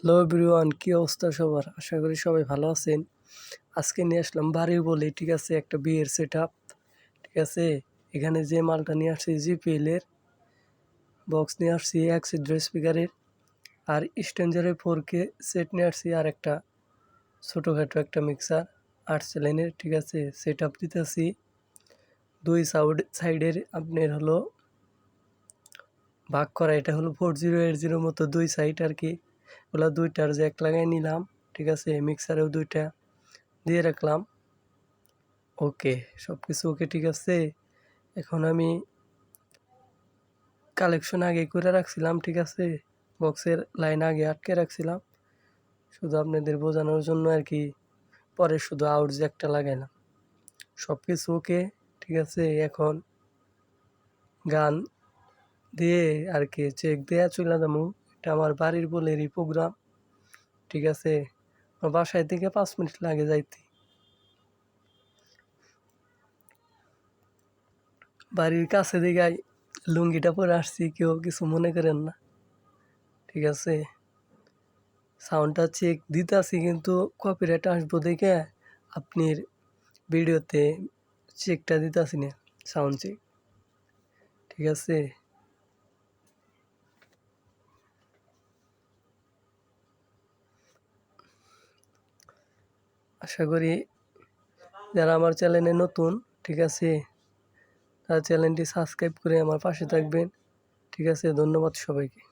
Hello everyone, কি অবস্থা সবার? আশা করি সবাই ভালো আছেন। আজকে নিয়ে আসলাম বাড়ির বলে, ঠিক আছে, একটা বিয়ের সেট আপ। ঠিক আছে, এখানে যে মালটা নিয়ে আসছি জিপিএল এর বক্স নিয়ে আসছি, এক ছিদ্র স্পিকারের, আর স্ট্যান্ডারের 4K সেট নিয়ে আসছি, আর একটা ছোটোখাটো একটা মিক্সার 8 চ্যানেলের। ঠিক আছে, সেট আপ দিতেছি দুই সাইডের আপনার হলো ভাগ করা। এটা হলো 4080 মতো দুই সাইড আর কি। ওগুলো দুইটার জ্যাক লাগাই নিলাম। ঠিক আছে, মিক্সারেও দুইটা দিয়ে রাখলাম। ওকে, সব কিছু ওকে, ঠিক আছে। এখন আমি কালেকশন আগে করে রাখছিলাম, ঠিক আছে, বক্সের লাইন আগে আটকে রাখছিলাম শুধু আপনাদের বোঝানোর জন্য আর কি। পরে শুধু আউট জ্যাকটা লাগাইলাম। সব কিছু ওকে, ঠিক আছে। এখন গান দিয়ে আর কি চেক দেয়া চলে যাবো। এটা আমার বাড়ির বলেরই প্রোগ্রাম। ঠিক আছে, আমার বাসায় থেকে 5 মিনিট লাগে যাইতে। বাড়ির কাছে দিকে লুঙ্গিটা পরে আসছি, কেউ কিছু মনে করেন না। ঠিক আছে, সাউন্ডটা চেক দিতেছি, কিন্তু কপিরাইট আসবো দেখে আপনার ভিডিওতে চেকটা দিতেছি না, সাউন্ড চেক। ঠিক আছে, আশা করি যারা আমার চ্যানেলে নতুন, ঠিক আছে, তারা চ্যানেলটি সাবস্ক্রাইব করে আমার পাশে থাকবেন। ঠিক আছে, ধন্যবাদ সবাইকে।